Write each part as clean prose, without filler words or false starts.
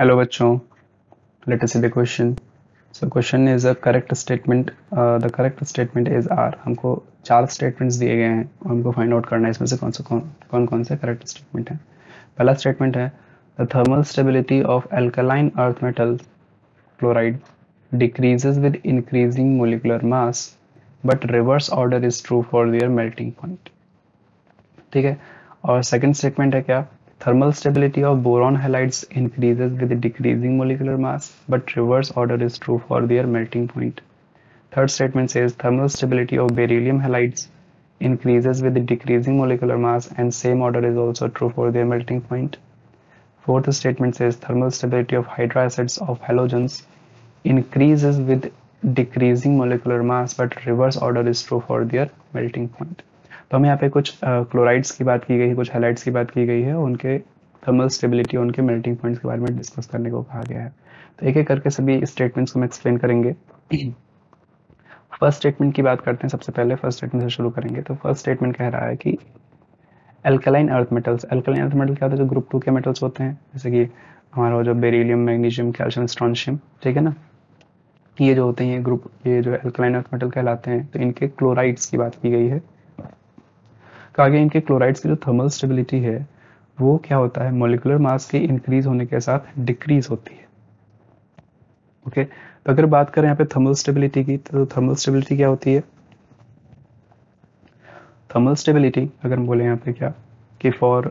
Hello बच्चों, let us see the question. So question is a correct statement. The correct statement is R. हमको 4 statements दिए गए हैं और हमको फाइंड आउट करना है इसमें से कौन से करेक्ट स्टेटमेंट है। पहला स्टेटमेंट है the thermal stability of alkaline earth metal chloride decreases with increasing molecular mass but reverse order is true for their melting point. ठीक है। और सेकंड स्टेटमेंट है क्या, thermal stability of boron halides increases with decreasing molecular mass but reverse order is true for their melting point. Third statement says thermal stability of beryllium halides increases with decreasing molecular mass and same order is also true for their melting point. Fourth statement says thermal stability of hydroacids of halogens increases with decreasing molecular mass but reverse order is true for their melting point. तो हमें यहाँ पे कुछ chlorides की बात की गई है, कुछ हैलाइड्स की बात की गई है, उनके थर्मल स्टेबिलिटी, उनके मेल्टिंग पॉइंट्स के बारे में डिस्कस करने को कहा गया है। तो एक एक करके सभी स्टेटमेंट्स को हम एक्सप्लेन करेंगे। फर्स्ट स्टेटमेंट की बात करते हैं। सबसे पहले फर्स्ट स्टेटमेंट से शुरू करेंगे। तो फर्स्ट स्टेटमेंट कह रहा है कि alkaline earth metals, alkaline earth metal क्या होता है, जो ग्रुप 2 के मेटल्स होते हैं, जैसे कि हमारा जो बेरिलियम, मैग्नीशियम, कैल्शियम, स्ट्रोंशियम, ठीक है ना, ये जो होते हैं ये ग्रुप, ये जो एल्कलाइन अर्थ मेटल कहलाते हैं। तो इनके क्लोराइड्स की बात की गई है। कहा गया इनके क्लोराइड्स की जो थर्मल स्टेबिलिटी है वो क्या होता है, मोलिकुलर मास के इंक्रीज होने के साथ डिक्रीज होती है। ओके, तो अगर बात करें यहाँ पे थर्मल स्टेबिलिटी की, तो थर्मल स्टेबिलिटी क्या होती है, थर्मल स्टेबिलिटी अगर हम बोले यहाँ पे क्या कि for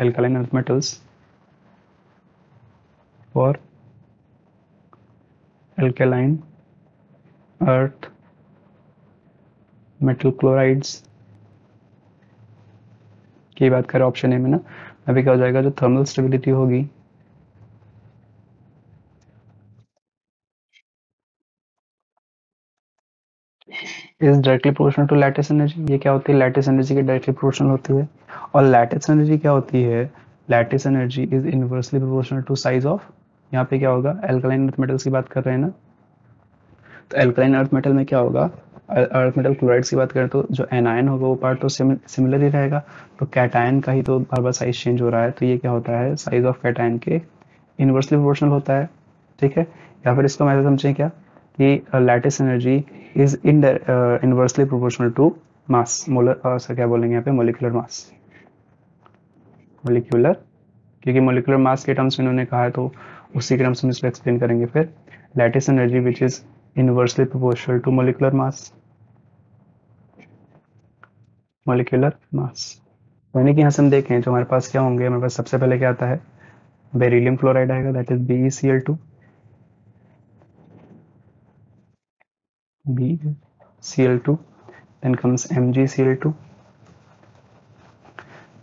alkaline earth metals, for alkaline earth metal chlorides की बात करें ऑप्शन ए में ना, अभी क्या हो जाएगा, जो थर्मल स्टेबिलिटी होगी is directly proportional to lattice energy. ये क्या होती है, लैटिस एनर्जी के डायरेक्टली प्रोपोर्शनल होती है। और लैटिस एनर्जी क्या होती है, lattice energy is inversely proportional to size of, यहाँ पे क्या होगा, एल्कलाइन अर्थ मेटल्स की बात कर रहे हैं ना, तो एल्कलाइन अर्थ मेटल में क्या होगा, अर्थ मेटल क्लोराइड्स की बात करें तो जो एनायन होगा वो पार्ट तो सिमिलर ही रहेगा, तो कैटायन का ही तो बार बार साइज चेंज हो रहा है, तो ये क्या होता है, साइज ऑफ कैटायन के इनवर्सली प्रोपोर्शनल होता है। ठीक है, या फिर इसको मैं समझें क्या कि lattice energy is inversely proportional to mass, molar sir क्या बोलेंगे यहाँ पे, मोलिकुलर मास, मोलिकुलर, क्योंकि मोलिकुलर मास के टर्म्स में इन्होंने कहा है तो उसी के टर्म्स में इसको एक्सप्लेन करेंगे। फिर lattice energy which is inversely proportional to molecular mass, molecular mass. यानी कि यहाँ से हम देखें तो हमारे पास क्या होंगे, हमारे पास सबसे पहले क्या आता है, बेरिलियम क्लोराइड आएगा, that is BeCl2, BeCl2, then comes MgCl2,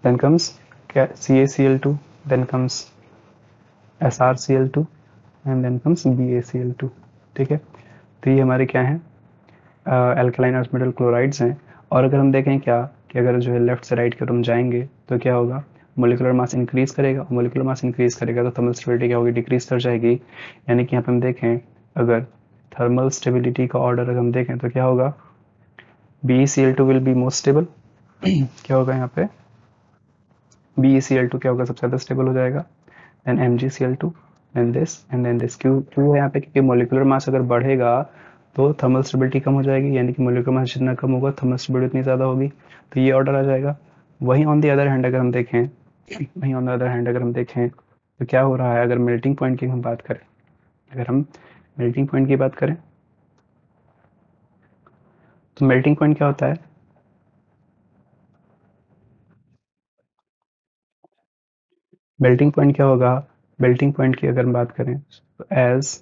then comes CaCl2, then comes SrCl2 and then comes BaCl2। ठीक है, तो ये हमारे क्या हैं, एल्कलाइन अर्थ मेटल क्लोराइड्स हैं। और अगर हम देखें क्या कि अगर जो है लेफ्ट से राइट की तरफ जाएंगे तो क्या होगा, मोलिकुलर मास इंक्रीज करेगा, मोलिकुलर मास इंक्रीज करेगा तो थर्मल स्टेबिलिटी क्या होगी, डिक्रीज कर जाएगी। यानी कि यहाँ पे हम देखें अगर थर्मल स्टेबिलिटी का ऑर्डर अगर हम देखें तो क्या होगा, BeCl2 will be most stable, क्या होगा यहाँ पे, BeCl2 क्या होगा, सबसे ज़्यादा स्टेबल हो जाएगा, then MgCl2, then this and then this. क्यों क्यों है यहाँ पे, क्योंकि मोलिकुलर मास अगर बढ़ेगा तो थर्मल स्टेबिलिटी कम हो जाएगी, यानी कि मोलिकुलर मास जितना कम होगा थर्मल स्टेबिलिटी उतनी ज़्यादा होगी, तो ये ऑर्डर आ जाएगा। वहीं ऑन द अदर हैंड अगर हम देखें, वहीं ऑन द अदर हैंड अगर हम देखें तो क्या हो रहा है, अगर मेल्टिंग पॉइंट की हम बात करें, अगर हम मेल्टिंग पॉइंट की बात करें तो मेल्टिंग पॉइंट क्या होता है, मेल्टिंग पॉइंट क्या होगा, मेल्टिंग पॉइंट की अगर हम बात करें तो as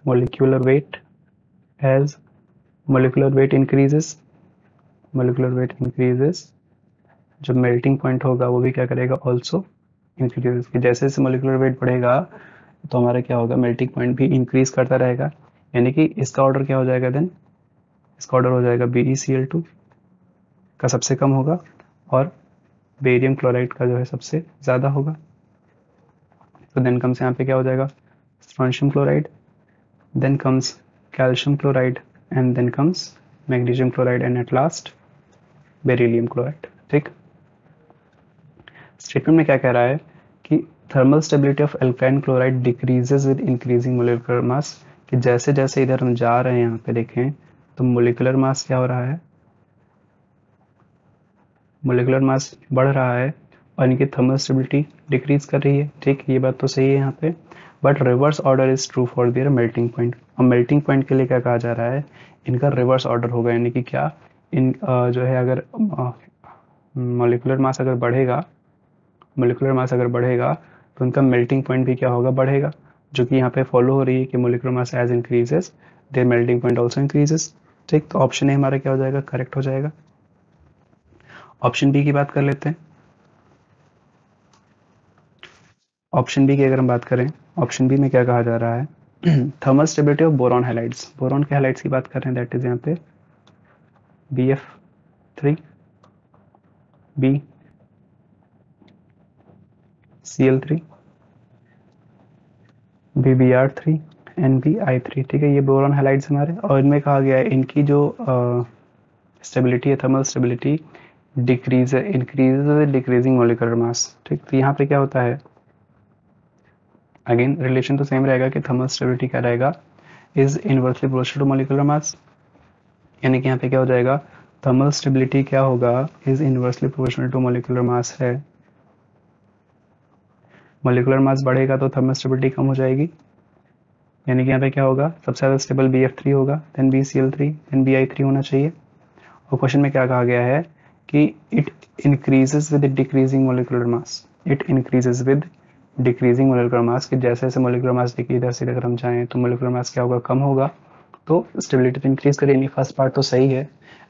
molecular weight, as molecular weight increases, molecular weight increases, जो मेल्टिंग पॉइंट होगा वो भी क्या करेगा, ऑल्सो इंक्रीज। जैसे जैसे मोलिकुलर वेट बढ़ेगा तो हमारा क्या होगा, मेल्टिंग पॉइंट भी इंक्रीज करता रहेगा। यानी कि इसका ऑर्डर क्या हो जाएगा, देन इसका ऑर्डर हो जाएगा BeCl2 का सबसे कम होगा और बेरियम क्लोराइड का जो है सबसे ज़्यादा होगा। तो देन कम्स यहाँ पे क्या हो जाएगा, strontium chloride, then comes calcium chloride and then comes magnesium chloride and at last beryllium chloride. ठीक, स्टेटमेंट में क्या कह रहा है कि थर्मल स्टेबिलिटी ऑफ एल्काइन chloride decreases with increasing molecular mass, कि जैसे जैसे इधर हम जा रहे हैं यहाँ पे देखें तो मोलिकुलर मास क्या हो रहा है, मोलिकुलर मास बढ़ रहा है और इनकी थर्मल स्टेबिलिटी डिक्रीज कर रही है। ठीक, ये बात तो सही है यहाँ पे, but reverse order is true for their melting point. और मेल्टिंग पॉइंट के लिए क्या कहा जा रहा है, इनका रिवर्स ऑर्डर होगा, यानी कि क्या, इन जो है अगर मोलिकुलर मास अगर बढ़ेगा, मोलिकुलर मास अगर बढ़ेगा तो उनका मेल्टिंग पॉइंट भी क्या होगा, बढ़ेगा, जो कि यहाँ पे फॉलो हो रही है कि molecular mass as increases their melting point also increases. ठीक, तो ऑप्शन ए हमारा क्या हो जाएगा, करेक्ट हो जाएगा। ऑप्शन बी की बात कर लेते हैं। ऑप्शन बी की अगर हम बात करें, ऑप्शन बी में क्या कहा जा रहा है, thermal stability of boron halides, boron के हैलाइड्स की बात कर रहे हैं, दैट इज यहाँ पे BF3, B Cl3, BBr3, NBI3। ठीक है, ये बोरॉन हैलाइड्स हमारे, और इनमें कहा गया है इनकी जो स्टेबिलिटी है, thermal stability decrease increase decreasing molecular mass. ठीक, तो यहाँ पे क्या होता है, अगेन रिलेशन तो सेम रहेगा कि थर्मल स्टेबिलिटी क्या रहेगा, is inversely proportional to molecular mass, यानी कि यहाँ पे क्या हो जाएगा, थर्मल स्टेबिलिटी क्या होगा, is inversely proportional to molecular mass है। मोलिकुलर मास बढ़ेगा तो थर्मल स्टेबिलिटी कम हो जाएगी, यानी कि यहाँ पे क्या होगा, सबसे ज़्यादा स्टेबल BF3 होगा, देन BCl3, देन BI3 होना चाहिए। और क्वेश्चन में क्या कहा गया है कि it increases with decreasing molecular mass, it increases with decreasing molecular mass, कि जैसे जैसे मोलिकुलर मास देखिए इधर से अगर हम जाएं तो मोलिकुलर मास क्या होगा, कम होगा, तो स्टेबिलिटी तो इंक्रीज करेगी। फर्स्ट पार्ट तो सही है,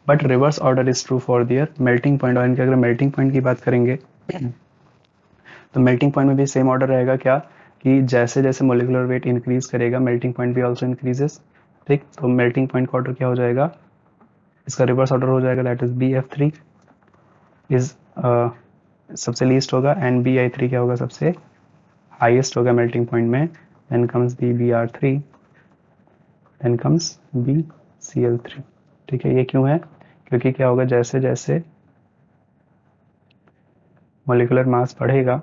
but reverse order is true for their melting point. और इनके अगर मेल्टिंग पॉइंट की बात करेंगे तो मेल्टिंग पॉइंट में भी सेम ऑर्डर रहेगा, क्या, कि जैसे जैसे मोलिकुलर वेट इंक्रीज करेगा मेल्टिंग पॉइंट भी ऑल्सो इंक्रीजेस। ठीक, तो मेल्टिंग पॉइंट का ऑर्डर क्या हो जाएगा, इसका रिवर्स ऑर्डर हो जाएगा, दैट इज BF3 इज सबसे लीस्ट होगा, एंड BI3 क्या होगा, सबसे हाईएस्ट होगा मेल्टिंग पॉइंट में, then comes BBr3, then comes BCl3। ठीक है, ये क्यों है, क्योंकि क्या होगा, जैसे जैसे मोलिकुलर मास बढ़ेगा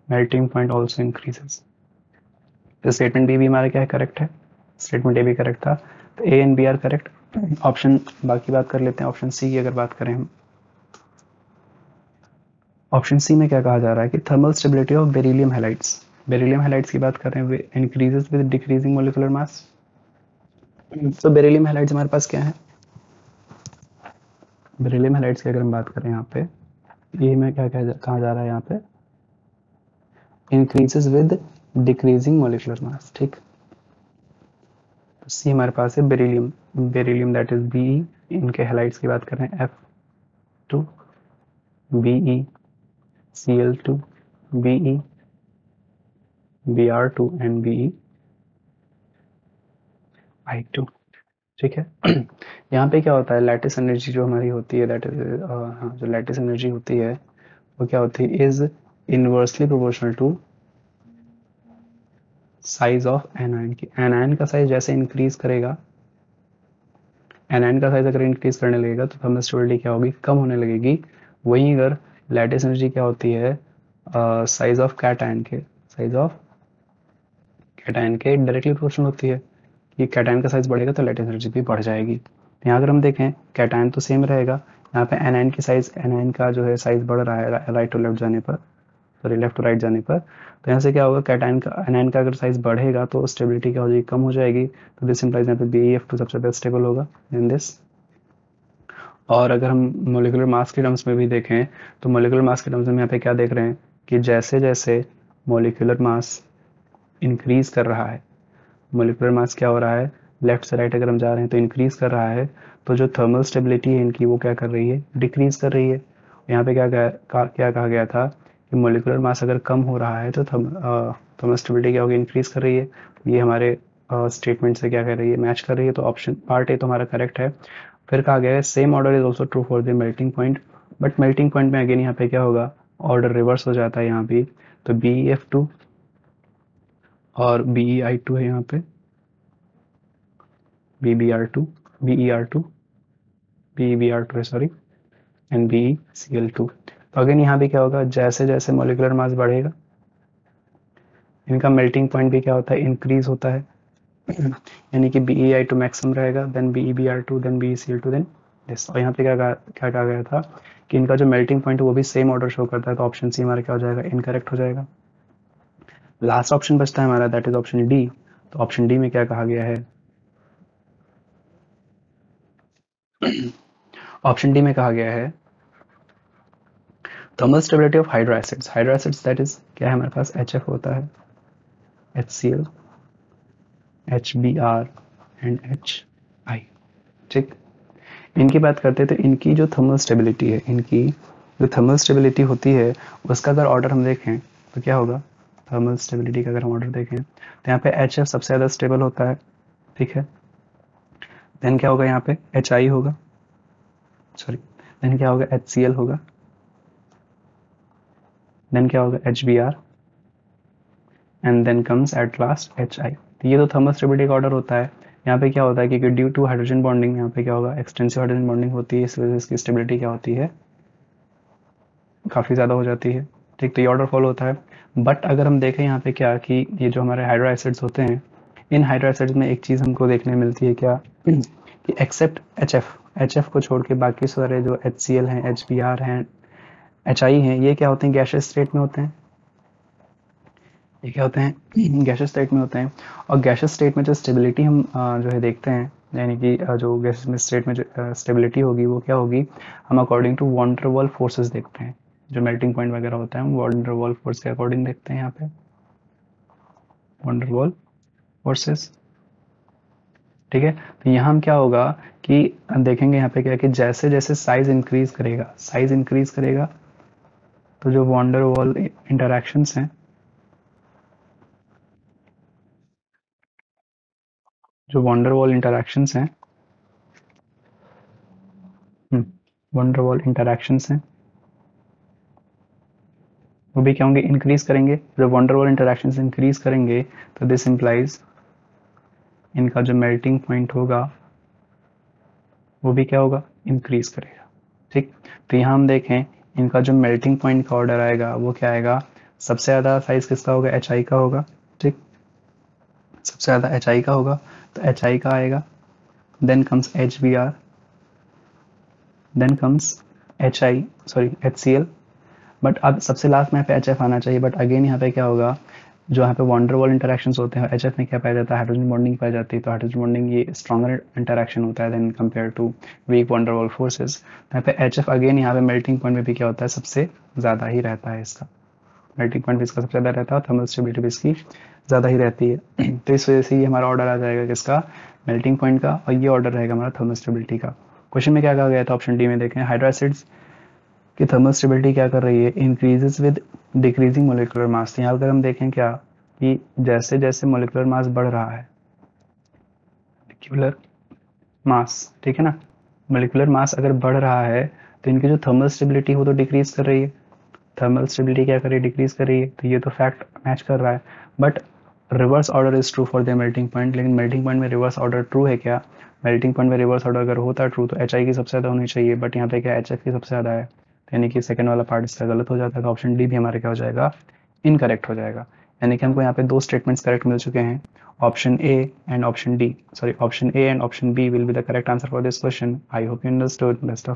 मेल्टिंग पॉइंट ऑल्सो इंक्रीजेस। तो स्टेटमेंट बी भी हमारा क्या है, करेक्ट है, स्टेटमेंट ए भी करेक्ट था, तो A and B are correct. Option, बाकी बात कर लेते हैं ऑप्शन सी की अगर बात करें हम, ऑप्शन सी में क्या कहा जा रहा है कि thermal stability of beryllium halides, beryllium halides की बात कर रहे हैं, इंक्रीजेस विद डिक्रीजिंग मोलिकुलर मास। तो बेरिलियम हैलाइड्स हमारे पास क्या है, बेरिलियम हैलाइड्स की अगर हम बात करें यहाँ पे, ये में क्या कहा जा रहा है यहाँ पे, increases with decreasing molecular mass. ठीक, तो सी हमारे पास है beryllium, beryllium that is B, इनके हैलाइड्स की बात कर रहे हैं F2, BE, Cl2, BE, Br2 and BeI2। ठीक है, यहाँ पे क्या होता है, लैटिस एनर्जी जो हमारी होती है, दैट इज हाँ, जो लैटिस एनर्जी होती है वो क्या होती है, is inversely proportional to size of anion की। एनायन का साइज जैसे इंक्रीज करेगा, एनायन का साइज अगर इंक्रीज करने लगेगा तो थर्मल स्टेबिलिटी क्या होगी, कम होने लगेगी। वहीं अगर लैटिस एनर्जी क्या होती है, साइज ऑफ कैटायन के, साइज ऑफ कैटायन के डायरेक्टली प्रोपोर्शनल होती है, कि कैटायन का साइज बढ़ेगा तो लैटिस एनर्जी भी बढ़ जाएगी। यहाँ अगर हम देखें कैटायन तो सेम रहेगा, यहाँ पे एनायन की साइज, एनायन का जो है साइज बढ़ रहा है राइट टू लेफ्ट जाने पर, सॉरी लेफ्ट टू राइट जाने पर, तो यहाँ से क्या होगा, कैटायन का, एनायन का अगर साइज बढ़ेगा तो स्टेबिलिटी क्या हो जाएगी, कम हो जाएगी। तो दिस इंप्लाइज यहाँ पे BeF2 सबसे बेस्ट स्टेबल होगा इन दिस। और अगर हम मोलिकुलर मास के टर्म्स में भी देखें तो मोलिकुलर मास के टर्म्स में यहाँ पे क्या देख रहे हैं कि जैसे जैसे मोलिकुलर मास इंक्रीज कर रहा है, मोलिकुलर मास क्या हो रहा है, लेफ्ट से राइट अगर हम जा रहे हैं तो इंक्रीज कर रहा है, तो जो थर्मल स्टेबिलिटी है इनकी वो क्या कर रही है, डिक्रीज कर रही है। यहाँ पे क्या कहा गया था कि मोलिकुलर मास अगर कम हो रहा है तो थर्मल स्टेबिलिटी क्या होगी, इंक्रीज कर रही है। ये हमारे स्टेटमेंट से क्या कर रही है, मैच कर रही है, तो ऑप्शन पार्ट ए तो हमारा करेक्ट है। फिर कहा गया है same order is also true for the melting point, but melting point में अगेन यहाँ पे क्या होगा, ऑर्डर रिवर्स हो जाता है यहाँ भी, तो BeF2 और BeI2 है यहाँ पे, BBr2, BER2, BEBR2 है सॉरी, एंड BeCl2। तो अगेन यहाँ भी क्या होगा, जैसे जैसे मोलिकुलर मास बढ़ेगा इनका मेल्टिंग पॉइंट भी क्या होता है, इंक्रीज होता है। यानी कि BeI2 मैक्सिमम रहेगा, then BeBr2, then BeCl2, then this. और यहाँ पे क्या कहा गया था कि इनका जो मेल्टिंग पॉइंट है वो भी सेम ऑर्डर शो करता है, तो ऑप्शन सी हमारा क्या हो जाएगा, इनकरेक्ट हो जाएगा। लास्ट ऑप्शन बचता है हमारा, दैट इज ऑप्शन डी। तो ऑप्शन डी में क्या कहा गया है, ऑप्शन डी में कहा गया है thermal stability of hydro acids. Hydro acids that is क्या है हमारे पास, HF होता है, HCl, HBr एंड HI। ठीक, इनकी बात करते हैं तो इनकी जो थर्मल स्टेबिलिटी है, इनकी जो थर्मल स्टेबिलिटी होती है उसका अगर ऑर्डर हम देखें तो क्या होगा, थर्मल स्टेबिलिटी का अगर हम ऑर्डर देखें तो यहाँ पे HF सबसे ज़्यादा स्टेबल होता है, ठीक है। देन क्या होगा, यहाँ पे HI होगा, सॉरी, देन क्या होगा, HCl होगा, देन क्या होगा, HBr, and then comes at last HI। तो ये तो थर्मल स्टेबिलिटी का ऑर्डर होता है। यहाँ पे क्या होता है कि ड्यू टू हाइड्रोजन बॉन्डिंग, यहाँ पे क्या होगा, एक्सटेंसिव हाइड्रोजन बॉन्डिंग होती है, इस वजह से इसकी स्टेबिलिटी क्या होती है, काफ़ी ज़्यादा हो जाती है। ठीक, तो ये ऑर्डर फॉलो होता है। बट अगर हम देखें यहाँ पे क्या कि ये जो हमारे हाइड्रो एसिड्स होते हैं, इन हाइड्रो एसिड्स में एक चीज़ हमको देखने मिलती है क्या, कि एक्सेप्ट HF को छोड़ के बाकी सारे जो HCl हैं, HBr हैं, HI हैं, ये क्या होते हैं, गैसियस स्टेट में होते हैं। ये क्या होते हैं, गैसियस स्टेट में होते हैं। और गैसियस स्टेट में जो स्टेबिलिटी हम जो है देखते हैं, यानी कि जो गैस में स्टेट में जो स्टेबिलिटी होगी वो क्या होगी, हम according to von der Waals forces देखते हैं। जो मेल्टिंग पॉइंट वगैरह होता है हम वॉन डर वाल फोर्स के अकॉर्डिंग देखते हैं। यहाँ पे वॉन डर वाल फोर्सेस, ठीक है। तो यहाँ हम क्या होगा कि देखेंगे यहाँ पे क्या कि जैसे जैसे साइज इंक्रीज करेगा तो जो वॉन डर वाल इंटरैक्शंस हैं, जो वॉन डर वाल इंटरैक्शंस हैं, वॉन डर वाल इंटरैक्शंस हैं, वो भी क्या होंगे, इंक्रीज करेंगे। जब वॉन डर वाल इंटरैक्शंस इंक्रीज करेंगे तो दिस इंप्लाइज इनका जो मेल्टिंग पॉइंट होगा वो भी क्या होगा, इंक्रीज करेगा। ठीक, तो यहाँ हम देखें इनका जो मेल्टिंग पॉइंट का ऑर्डर आएगा वो क्या आएगा, सबसे ज़्यादा साइज किसका होगा, HI का होगा। ठीक, सबसे ज़्यादा HI का होगा, तो HI का आएगा, then comes HBr, then comes HCl। But अब सबसे लास्ट में यहाँ पे HF आना चाहिए, बट अगेन यहाँ पे क्या होगा, जो यहाँ पे वॉन डर वाल इंटरैक्शंस होते हैं HF में क्या पाया जाता है, हाइड्रोजन बॉन्डिंग पाई जाती है। तो हाइड्रोजन बॉन्डिंग ये स्ट्रॉन्गर इंटरैक्शन होता है than compare to weak van der Waals forces. यहाँ पे HF अगेन यहाँ पे मेल्टिंग पॉइंट में भी क्या होता है, सबसे ज़्यादा ही रहता है, इसका मेल्टिंग पॉइंट भी इसका सबसे ज़्यादा रहता है, थर्मल स्टेबिलिटी भी इसकी ज़्यादा ही रहती है। तो इस वजह से ये हमारा ऑर्डर आ जाएगा किसका, मेल्टिंग पॉइंट का, और ये ऑर्डर रहेगा हमारा थर्मल स्टेबिलिटी का। क्वेश्चन में क्या कहा गया था, ऑप्शन डी में देखें, हाइड्रो एसिड्स कि थर्मल स्टेबिलिटी क्या कर रही है, इंक्रीजेस विद डिक्रीजिंग मोलिकुलर मास। यहाँ अगर हम देखें क्या कि जैसे जैसे मोलिकुलर मास बढ़ रहा है, मोलिकुलर मास, ठीक है ना, मोलिकुलर मास अगर बढ़ रहा है तो इनकी जो थर्मल स्टेबिलिटी वो तो डिक्रीज कर रही है। थर्मल स्टेबिलिटी क्या कर रही है, डिक्रीज कर रही है। तो ये तो फैक्ट मैच कर रहा है। But reverse order is true for the melting point. लेकिन मेल्टिंग पॉइंट में रिवर्स ऑर्डर ट्रू है क्या, मेल्टिंग पॉइंट में रिवर्स ऑर्डर अगर होता ट्रू तो HI की सबसे ज़्यादा होनी चाहिए, बट यहाँ पे क्या HF की सबसे ज़्यादा है, यानी कि सेकंड वाला पार्ट इसका गलत हो जाता है। ऑप्शन डी भी हमारा क्या हो जाएगा, इनकरेक्ट हो जाएगा। यानी कि हमको यहाँ पे दो स्टेटमेंट्स करेक्ट मिल चुके हैं, option A and option D, sorry option A and option B will be the correct answer for this question. I hope you understood. Best of